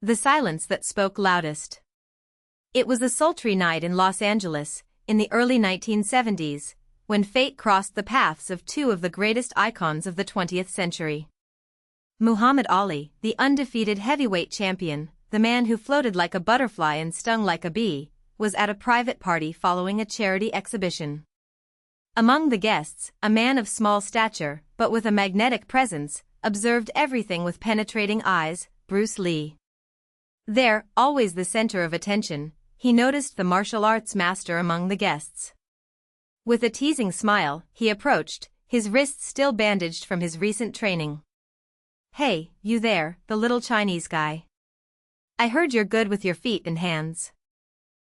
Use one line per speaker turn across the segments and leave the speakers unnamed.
The silence that spoke loudest. It was a sultry night in Los Angeles, in the early 1970s, when fate crossed the paths of two of the greatest icons of the 20th century. Muhammad Ali, the undefeated heavyweight champion, the man who floated like a butterfly and stung like a bee, was at a private party following a charity exhibition. Among the guests, a man of small stature, but with a magnetic presence, observed everything with penetrating eyes, Bruce Lee. There, always the center of attention, he noticed the martial arts master among the guests. With a teasing smile, he approached, his wrists still bandaged from his recent training. "Hey, you there, the little Chinese guy. I heard you're good with your feet and hands.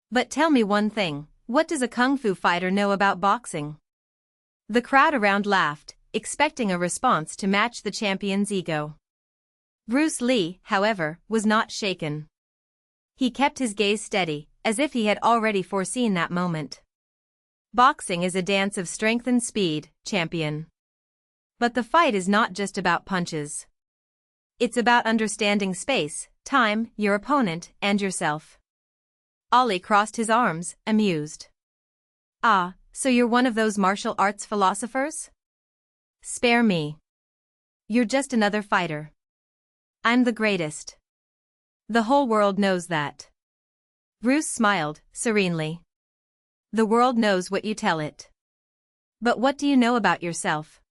But tell me one thing, what does a kung fu fighter know about boxing?" The crowd around laughed, expecting a response to match the champion's ego. Bruce Lee, however, was not shaken. He kept his gaze steady, as if he had already foreseen that moment. "Boxing is a dance of strength and speed, champion. But the fight is not just about punches. It's about understanding space, time, your opponent, and yourself." Ali crossed his arms, amused. "Ah, so you're one of those martial arts philosophers? Spare me. You're just another fighter. I'm the greatest. The whole world knows that." Bruce smiled, serenely. "The world knows what you tell it. But what do you know about yourself?"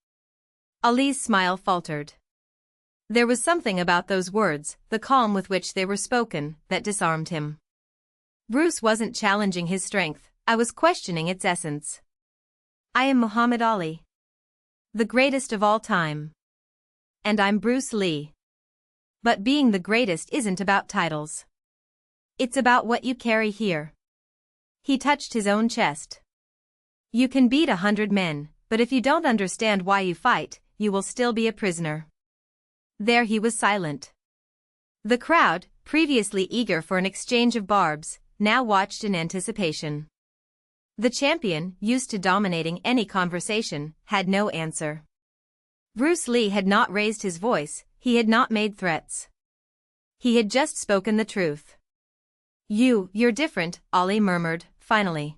Ali's smile faltered. There was something about those words, the calm with which they were spoken, that disarmed him. Bruce wasn't challenging his strength, I was questioning its essence. "I am Muhammad Ali. The greatest of all time. And I'm Bruce Lee. But being the greatest isn't about titles. It's about what you carry here." He touched his own chest. "You can beat 100 men, but if you don't understand why you fight, you will still be a prisoner." There he was silent. The crowd, previously eager for an exchange of barbs, now watched in anticipation. The champion, used to dominating any conversation, had no answer. Bruce Lee had not raised his voice, he had not made threats. He had just spoken the truth. You're different," Ali murmured, finally.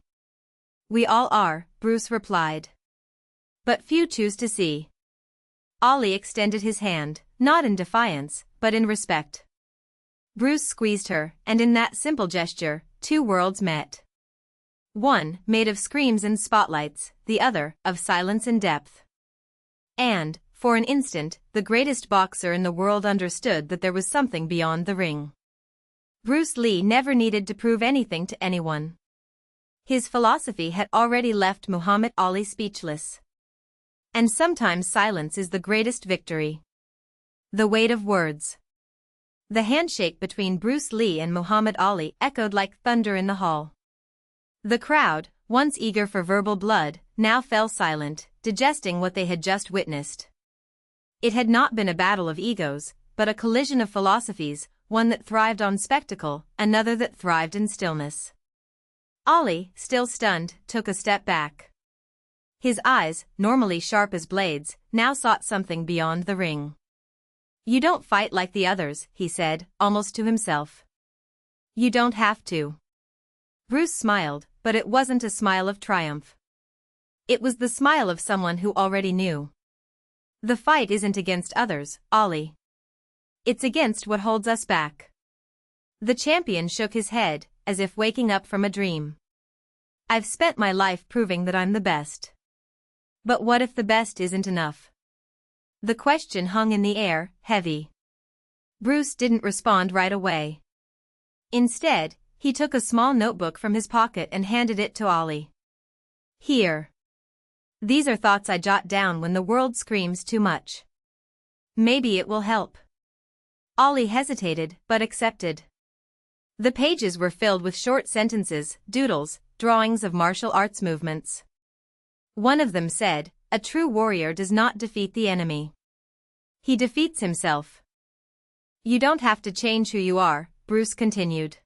"We all are," Bruce replied. "But few choose to see." Ali extended his hand, not in defiance, but in respect. Bruce squeezed her, and in that simple gesture, two worlds met. One, made of screams and spotlights, the other, of silence and depth. And, for an instant, the greatest boxer in the world understood that there was something beyond the ring. Bruce Lee never needed to prove anything to anyone. His philosophy had already left Muhammad Ali speechless. And sometimes silence is the greatest victory. The weight of words. The handshake between Bruce Lee and Muhammad Ali echoed like thunder in the hall. The crowd, once eager for verbal blood, now fell silent, digesting what they had just witnessed. It had not been a battle of egos, but a collision of philosophies, one that thrived on spectacle, another that thrived in stillness. Ali, still stunned, took a step back. His eyes, normally sharp as blades, now sought something beyond the ring. "You don't fight like the others," he said, almost to himself. "You don't have to." Bruce smiled, but it wasn't a smile of triumph. It was the smile of someone who already knew. "The fight isn't against others, Ali. It's against what holds us back." The champion shook his head, as if waking up from a dream. "I've spent my life proving that I'm the best. But what if the best isn't enough?" The question hung in the air, heavy. Bruce didn't respond right away. Instead, he took a small notebook from his pocket and handed it to Ali. "Here. These are thoughts I jot down when the world screams too much. Maybe it will help." Ali hesitated, but accepted. The pages were filled with short sentences, doodles, drawings of martial arts movements. One of them said, "A true warrior does not defeat the enemy. He defeats himself." "You don't have to change who you are," Bruce continued.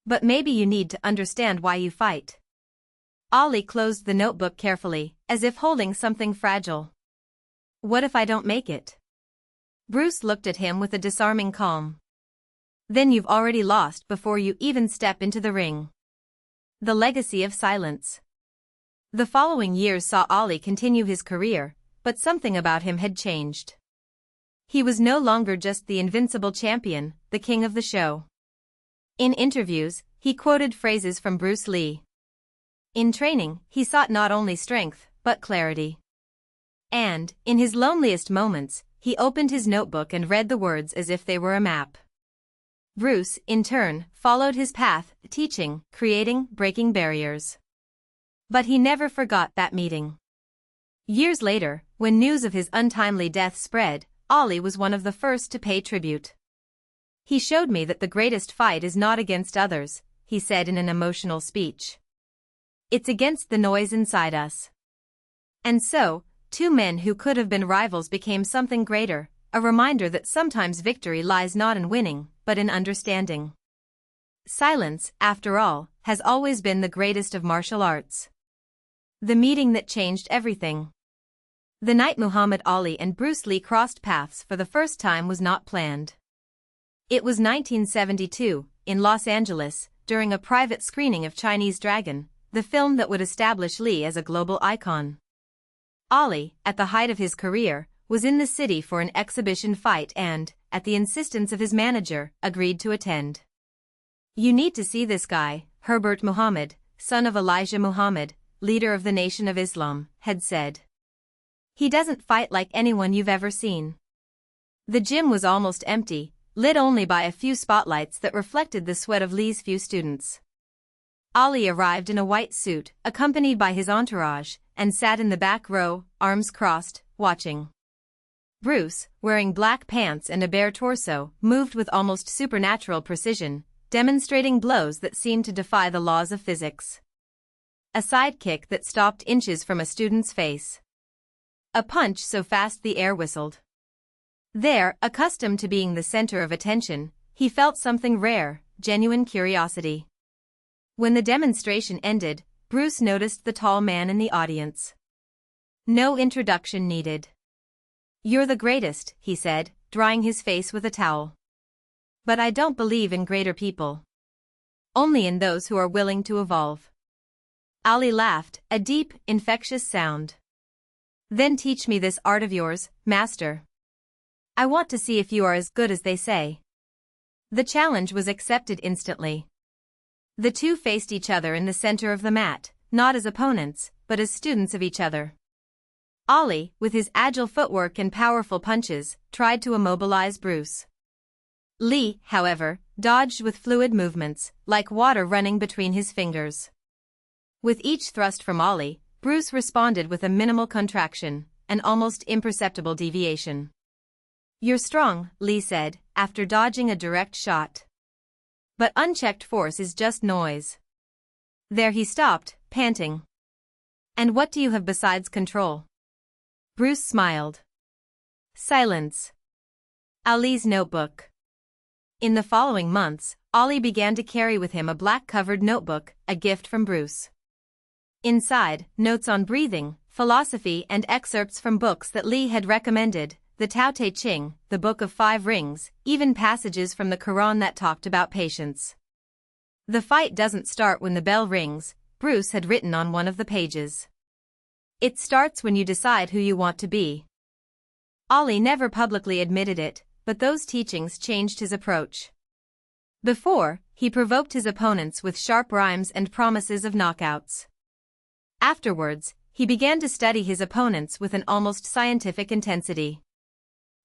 "But maybe you need to understand why you fight." Ali closed the notebook carefully, as if holding something fragile. "What if I don't make it?" Bruce looked at him with a disarming calm. Then you've already lost before you even step into the ring. The legacy of silence. The following years saw Ali continue his career, but something about him had changed. He was no longer just the invincible champion, the king of the show. In interviews, he quoted phrases from Bruce Lee. In training, he sought not only strength, but clarity. And, in his loneliest moments, he opened his notebook and read the words as if they were a map. Bruce, in turn, followed his path, teaching, creating, breaking barriers. But he never forgot that meeting. Years later, when news of his untimely death spread, Ali was one of the first to pay tribute. He showed me that the greatest fight is not against others, he said in an emotional speech. It's against the noise inside us. And so, two men who could have been rivals became something greater, a reminder that sometimes victory lies not in winning, but in understanding. Silence, after all, has always been the greatest of martial arts. The meeting that changed everything. The night Muhammad Ali and Bruce Lee crossed paths for the first time was not planned. It was 1972, in Los Angeles, during a private screening of Chinese Dragon, the film that would establish Lee as a global icon. Ali, at the height of his career, was in the city for an exhibition fight and, at the insistence of his manager, agreed to attend. You need to see this guy, Herbert Muhammad, son of Elijah Muhammad, leader of the Nation of Islam, had said. He doesn't fight like anyone you've ever seen. The gym was almost empty, lit only by a few spotlights that reflected the sweat of Lee's few students. Ali arrived in a white suit, accompanied by his entourage, and sat in the back row, arms crossed, watching. Bruce, wearing black pants and a bare torso, moved with almost supernatural precision, demonstrating blows that seemed to defy the laws of physics. A sidekick that stopped inches from a student's face. A punch so fast the air whistled. There, accustomed to being the center of attention, he felt something rare, genuine curiosity. When the demonstration ended, Bruce noticed the tall man in the audience. No introduction needed. You're the greatest, he said, drying his face with a towel. But I don't believe in greater people. Only in those who are willing to evolve. Ali laughed, a deep, infectious sound. Then teach me this art of yours, master. I want to see if you are as good as they say. The challenge was accepted instantly. The two faced each other in the center of the mat, not as opponents, but as students of each other. Ali, with his agile footwork and powerful punches, tried to immobilize Bruce. Lee, however, dodged with fluid movements, like water running between his fingers. With each thrust from Ali, Bruce responded with a minimal contraction, an almost imperceptible deviation. You're strong, Lee said, after dodging a direct shot. But unchecked force is just noise. There he stopped, panting. And what do you have besides control? Bruce smiled. Silence. Ali's notebook. In the following months, Ali began to carry with him a black-covered notebook, a gift from Bruce. Inside, notes on breathing, philosophy and excerpts from books that Lee had recommended, the Tao Te Ching, the Book of Five Rings, even passages from the Quran that talked about patience. The fight doesn't start when the bell rings, Bruce had written on one of the pages. It starts when you decide who you want to be. Ali never publicly admitted it, but those teachings changed his approach. Before, he provoked his opponents with sharp rhymes and promises of knockouts. Afterwards, he began to study his opponents with an almost scientific intensity.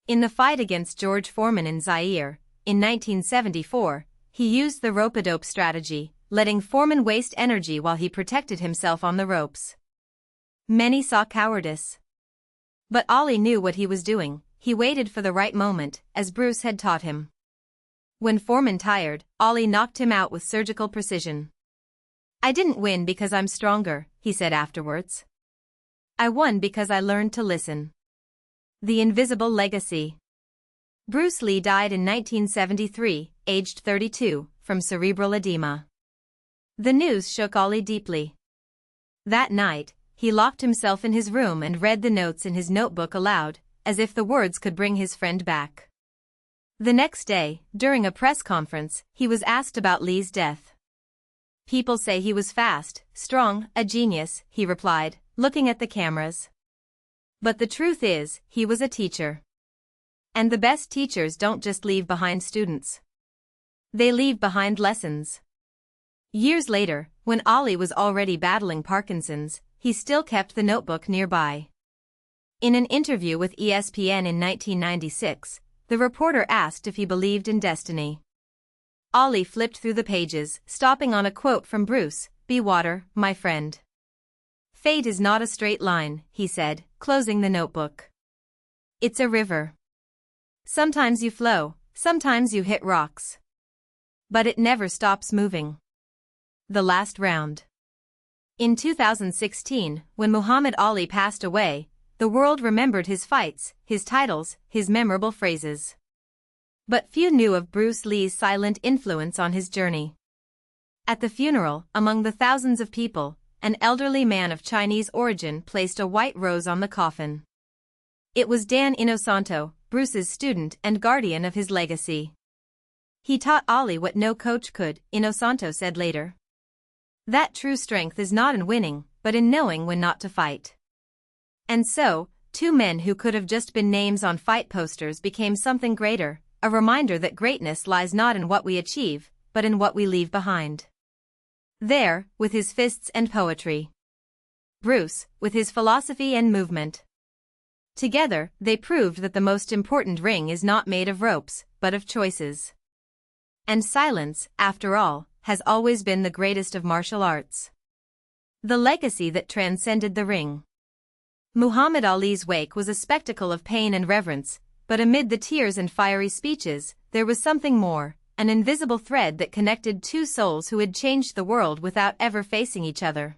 In the fight against George Foreman in Zaire, in 1974, he used the rope-a-dope strategy, letting Foreman waste energy while he protected himself on the ropes. Many saw cowardice. But Ali knew what he was doing. He waited for the right moment, as Bruce had taught him. When Foreman tired, Ali knocked him out with surgical precision. I didn't win because I'm stronger, he said afterwards. I won because I learned to listen. The invisible legacy. Bruce Lee died in 1973, aged 32, from cerebral edema. The news shook Ali deeply. That night, he locked himself in his room and read the notes in his notebook aloud, as if the words could bring his friend back. The next day, during a press conference, he was asked about Lee's death. "People say he was fast, strong, a genius," he replied, looking at the cameras. "But the truth is, he was a teacher. And the best teachers don't just leave behind students. They leave behind lessons." Years later, when Ollie was already battling Parkinson's, he still kept the notebook nearby. In an interview with ESPN in 1996, the reporter asked if he believed in destiny. Ollie flipped through the pages, stopping on a quote from Bruce, "Be water, my friend. Fate is not a straight line," he said, closing the notebook. "It's a river. Sometimes you flow, sometimes you hit rocks. But it never stops moving." The last round. In 2016, when Muhammad Ali passed away, the world remembered his fights, his titles, his memorable phrases. But few knew of Bruce Lee's silent influence on his journey. At the funeral, among the thousands of people, an elderly man of Chinese origin placed a white rose on the coffin. It was Dan Inosanto, Bruce's student and guardian of his legacy. "He taught Ali what no coach could," Inosanto said later. "That true strength is not in winning, but in knowing when not to fight." And so, two men who could have just been names on fight posters became something greater, a reminder that greatness lies not in what we achieve, but in what we leave behind. There, with his fists and poetry. Bruce, with his philosophy and movement. Together, they proved that the most important ring is not made of ropes, but of choices. And silence, after all, has always been the greatest of martial arts. The legacy that transcended the ring. Muhammad Ali's wake was a spectacle of pain and reverence, but amid the tears and fiery speeches, there was something more, an invisible thread that connected two souls who had changed the world without ever facing each other.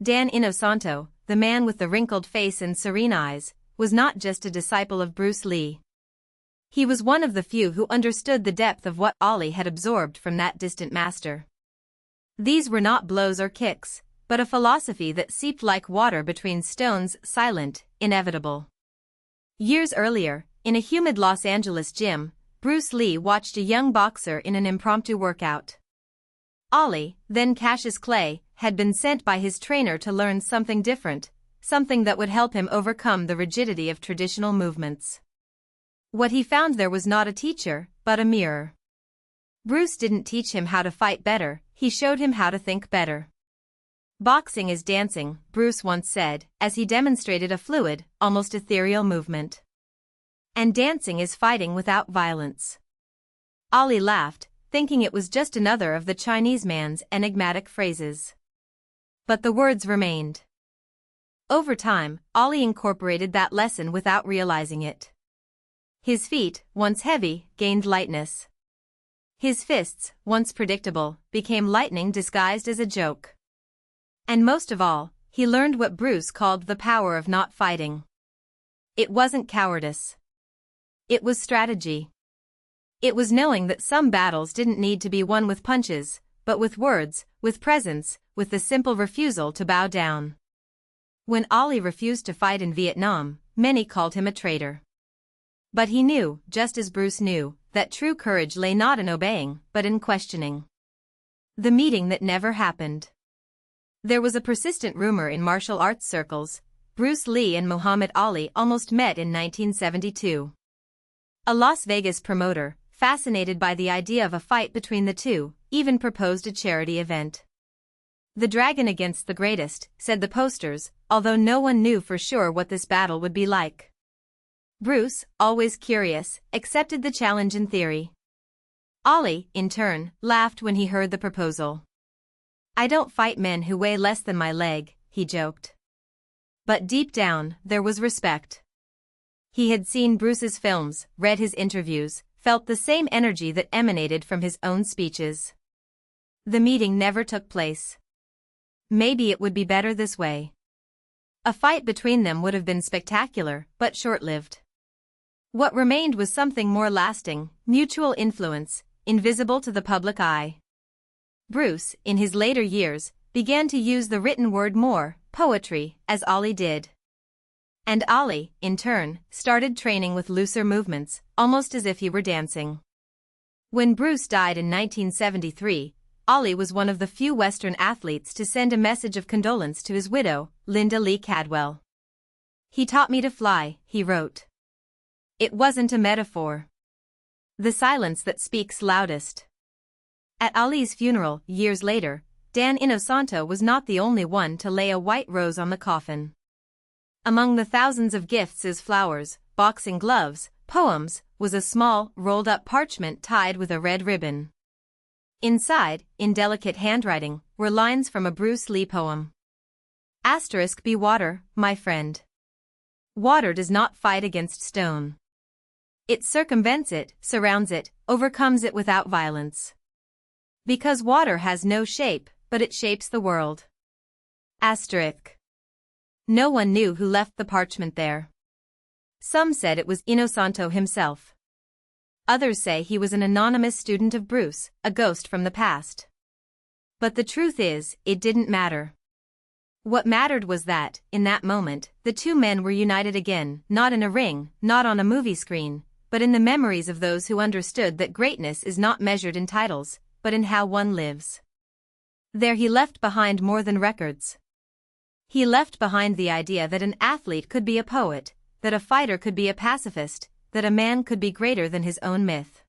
Dan Inosanto, the man with the wrinkled face and serene eyes, was not just a disciple of Bruce Lee. He was one of the few who understood the depth of what Ali had absorbed from that distant master. These were not blows or kicks, but a philosophy that seeped like water between stones, silent, inevitable. Years earlier, in a humid Los Angeles gym, Bruce Lee watched a young boxer in an impromptu workout. Ali, then Cassius Clay, had been sent by his trainer to learn something different, something that would help him overcome the rigidity of traditional movements. What he found there was not a teacher, but a mirror. Bruce didn't teach him how to fight better, he showed him how to think better. "Boxing is dancing," Bruce once said, as he demonstrated a fluid, almost ethereal movement. "And dancing is fighting without violence." Ali laughed, thinking it was just another of the Chinese man's enigmatic phrases. But the words remained. Over time, Ali incorporated that lesson without realizing it. His feet, once heavy, gained lightness. His fists, once predictable, became lightning disguised as a joke. And most of all, he learned what Bruce called the power of not fighting. It wasn't cowardice. It was strategy. It was knowing that some battles didn't need to be won with punches, but with words, with presence, with the simple refusal to bow down. When Ali refused to fight in Vietnam, many called him a traitor. But he knew, just as Bruce knew, that true courage lay not in obeying, but in questioning. The meeting that never happened. There was a persistent rumor in martial arts circles. Bruce Lee and Muhammad Ali almost met in 1972. A Las Vegas promoter, fascinated by the idea of a fight between the two, even proposed a charity event. "The Dragon against the Greatest," said the posters, although no one knew for sure what this battle would be like. Bruce, always curious, accepted the challenge in theory. Ali, in turn, laughed when he heard the proposal. "I don't fight men who weigh less than my leg," he joked. But deep down, there was respect. He had seen Bruce's films, read his interviews, felt the same energy that emanated from his own speeches. The meeting never took place. Maybe it would be better this way. A fight between them would have been spectacular, but short-lived. What remained was something more lasting, mutual influence, invisible to the public eye. Bruce, in his later years, began to use the written word more, poetry, as Ali did. And Ollie, in turn, started training with looser movements, almost as if he were dancing. When Bruce died in 1973, Ollie was one of the few Western athletes to send a message of condolence to his widow, Linda Lee Cadwell. "He taught me to fly," he wrote. It wasn't a metaphor. The silence that speaks loudest. At Ollie's funeral, years later, Dan Inosanto was not the only one to lay a white rose on the coffin. Among the thousands of gifts as flowers, boxing gloves, poems, was a small, rolled-up parchment tied with a red ribbon. Inside, in delicate handwriting, were lines from a Bruce Lee poem. *Be water, my friend. Water does not fight against stone. It circumvents it, surrounds it, overcomes it without violence. Because water has no shape, but it shapes the world. No one knew who left the parchment there. Some said it was Inosanto himself. Others say he was an anonymous student of Bruce, a ghost from the past. But the truth is, it didn't matter. What mattered was that, in that moment, the two men were united again, not in a ring, not on a movie screen, but in the memories of those who understood that greatness is not measured in titles, but in how one lives. There he left behind more than records. He left behind the idea that an athlete could be a poet, that a fighter could be a pacifist, that a man could be greater than his own myth.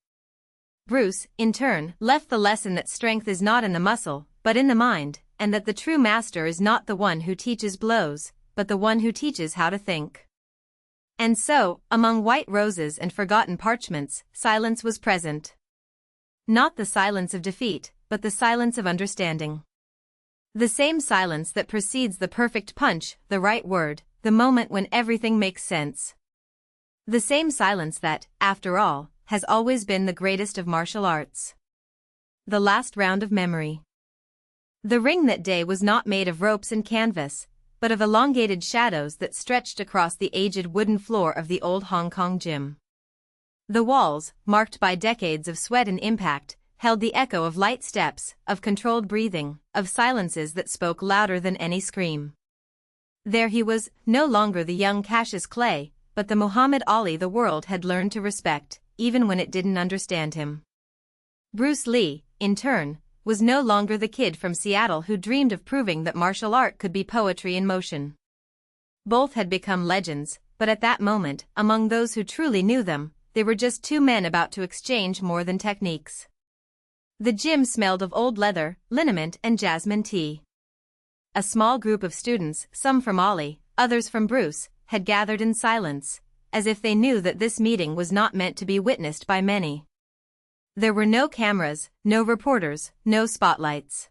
Bruce, in turn, left the lesson that strength is not in the muscle, but in the mind, and that the true master is not the one who teaches blows, but the one who teaches how to think. And so, among white roses and forgotten parchments, silence was present. Not the silence of defeat, but the silence of understanding. The same silence that precedes the perfect punch, the right word, the moment when everything makes sense. The same silence that, after all, has always been the greatest of martial arts. The last round of memory. The ring that day was not made of ropes and canvas, but of elongated shadows that stretched across the aged wooden floor of the old Hong Kong gym. The walls, marked by decades of sweat and impact, held the echo of light steps, of controlled breathing, of silences that spoke louder than any scream. There he was, no longer the young Cassius Clay, but the Muhammad Ali the world had learned to respect, even when it didn't understand him. Bruce Lee, in turn, was no longer the kid from Seattle who dreamed of proving that martial art could be poetry in motion. Both had become legends, but at that moment, among those who truly knew them, they were just two men about to exchange more than techniques. The gym smelled of old leather, liniment and jasmine tea. A small group of students, some from Ollie, others from Bruce, had gathered in silence, as if they knew that this meeting was not meant to be witnessed by many. There were no cameras, no reporters, no spotlights.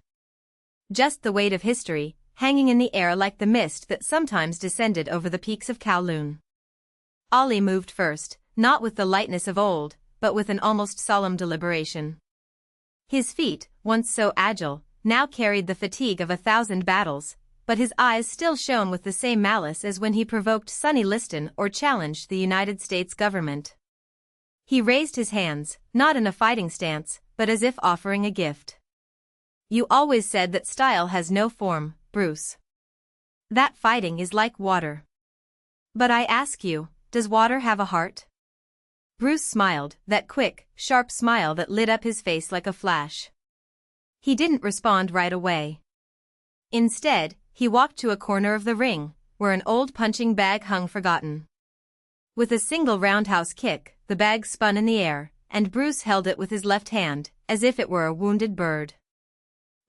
Just the weight of history, hanging in the air like the mist that sometimes descended over the peaks of Kowloon. Ollie moved first, not with the lightness of old, but with an almost solemn deliberation. His feet, once so agile, now carried the fatigue of 1,000 battles, but his eyes still shone with the same malice as when he provoked Sonny Liston or challenged the United States government. He raised his hands, not in a fighting stance, but as if offering a gift. "You always said that style has no form, Bruce. That fighting is like water. But I ask you, does water have a heart?" Bruce smiled, that quick, sharp smile that lit up his face like a flash. He didn't respond right away. Instead, he walked to a corner of the ring, where an old punching bag hung forgotten. With a single roundhouse kick, the bag spun in the air, and Bruce held it with his left hand, as if it were a wounded bird.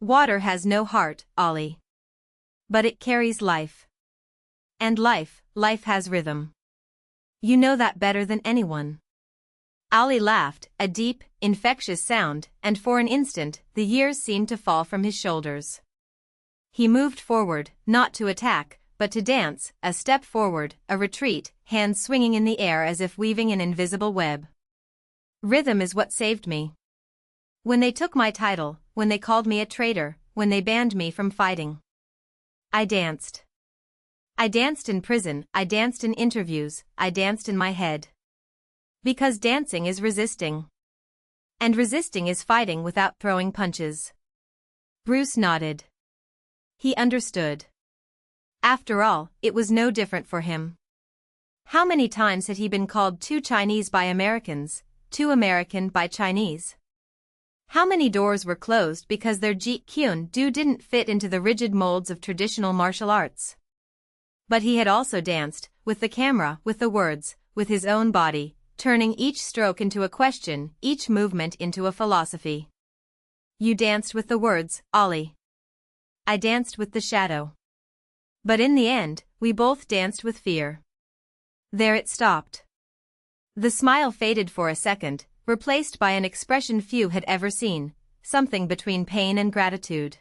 "Water has no heart, Ollie. But it carries life. And life has rhythm. You know that better than anyone." Ollie laughed, a deep, infectious sound, and for an instant, the years seemed to fall from his shoulders. He moved forward, not to attack, but to dance, a step forward, a retreat, hands swinging in the air as if weaving an invisible web. "Rhythm is what saved me. When they took my title, when they called me a traitor, when they banned me from fighting. I danced. I danced in prison, I danced in interviews, I danced in my head. Because dancing is resisting. And resisting is fighting without throwing punches." Bruce nodded. He understood. After all, it was no different for him. How many times had he been called too Chinese by Americans, too American by Chinese? How many doors were closed because their Jeet Kune Do didn't fit into the rigid molds of traditional martial arts? But he had also danced, with the camera, with the words, with his own body, turning each stroke into a question, each movement into a philosophy. You danced with the words, Ollie. I danced with the shadow. But in the end, we both danced with fear. There it stopped. The smile faded for a second, replaced by an expression few had ever seen, something between pain and gratitude.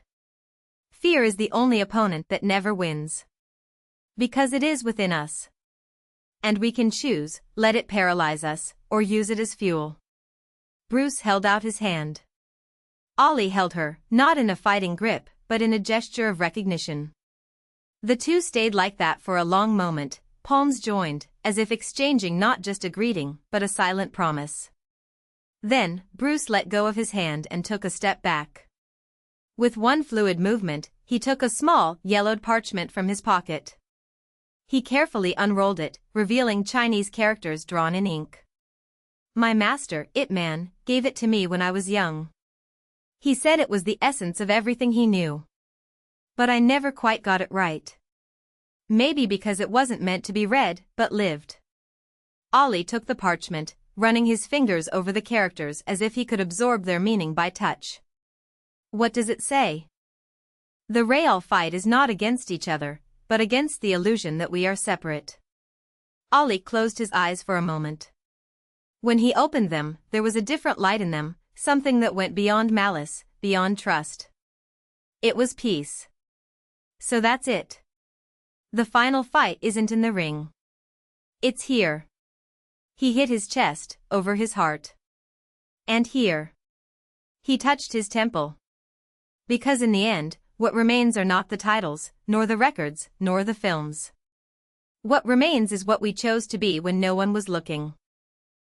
Fear is the only opponent that never wins. Because it is within us. And we can choose, let it paralyze us, or use it as fuel. Bruce held out his hand. Ollie held her, not in a fighting grip, but in a gesture of recognition. The two stayed like that for a long moment, palms joined, as if exchanging not just a greeting, but a silent promise. Then, Bruce let go of his hand and took a step back. With one fluid movement, he took a small, yellowed parchment from his pocket. He carefully unrolled it, revealing Chinese characters drawn in ink. My master, Ip Man, gave it to me when I was young. He said it was the essence of everything he knew. But I never quite got it right. Maybe because it wasn't meant to be read, but lived. Ollie took the parchment, running his fingers over the characters as if he could absorb their meaning by touch. What does it say? The real fight is not against each other, but against the illusion that we are separate. Ollie closed his eyes for a moment. When he opened them, there was a different light in them, something that went beyond malice, beyond trust. It was peace. So that's it. The final fight isn't in the ring. It's here. He hit his chest, over his heart. And here. He touched his temple. Because in the end, what remains are not the titles, nor the records, nor the films. What remains is what we chose to be when no one was looking.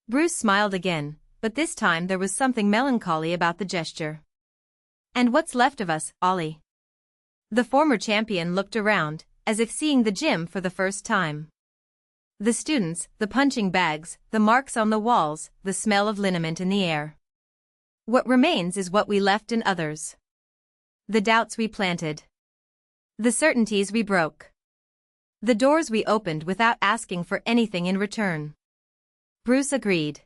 Bruce smiled again, but this time there was something melancholy about the gesture. And what's left of us, Ollie? The former champion looked around, as if seeing the gym for the first time. The students, the punching bags, the marks on the walls, the smell of liniment in the air. What remains is what we left in others. The doubts we planted. The certainties we broke. The doors we opened without asking for anything in return. Bruce agreed.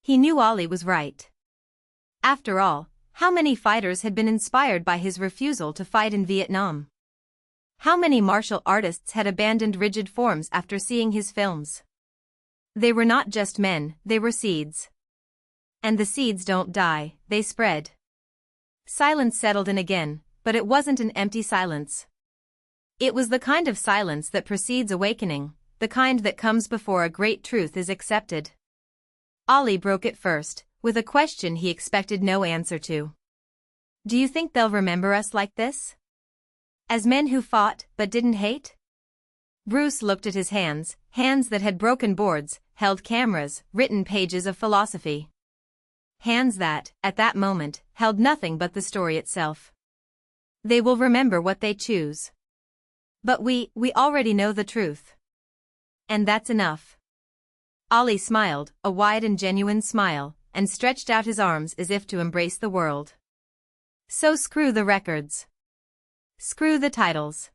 He knew Ollie was right. After all, how many fighters had been inspired by his refusal to fight in Vietnam? How many martial artists had abandoned rigid forms after seeing his films? They were not just men, they were seeds. And the seeds don't die, they spread. Silence settled in again, but it wasn't an empty silence. It was the kind of silence that precedes awakening, the kind that comes before a great truth is accepted. Ollie broke it first, with a question he expected no answer to. Do you think they'll remember us like this? As men who fought, but didn't hate? Bruce looked at his hands, hands that had broken boards, held cameras, written pages of philosophy. Hands that, at that moment, held nothing but the story itself. They will remember what they choose. But we already know the truth. And that's enough. Ollie smiled, a wide and genuine smile, and stretched out his arms as if to embrace the world. So screw the records. Screw the titles.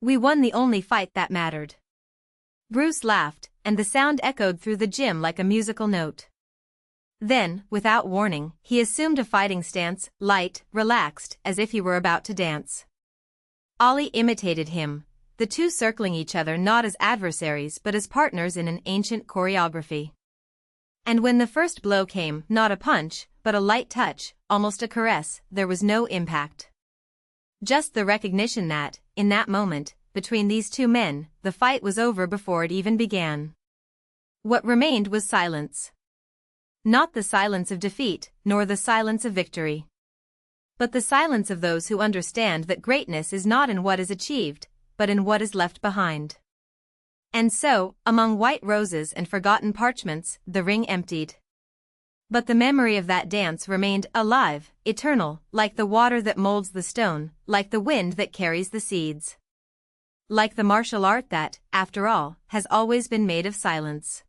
We won the only fight that mattered. Bruce laughed, and the sound echoed through the gym like a musical note. Then, without warning, he assumed a fighting stance, light, relaxed, as if he were about to dance. Ollie imitated him, the two circling each other not as adversaries but as partners in an ancient choreography. And when the first blow came, not a punch, but a light touch, almost a caress, there was no impact. Just the recognition that, in that moment, between these two men, the fight was over before it even began. What remained was silence. Not the silence of defeat, nor the silence of victory. But the silence of those who understand that greatness is not in what is achieved, but in what is left behind. And so, among white roses and forgotten parchments, the ring emptied. But the memory of that dance remained alive, eternal, like the water that molds the stone, like the wind that carries the seeds. like the martial art that, after all, has always been made of silence.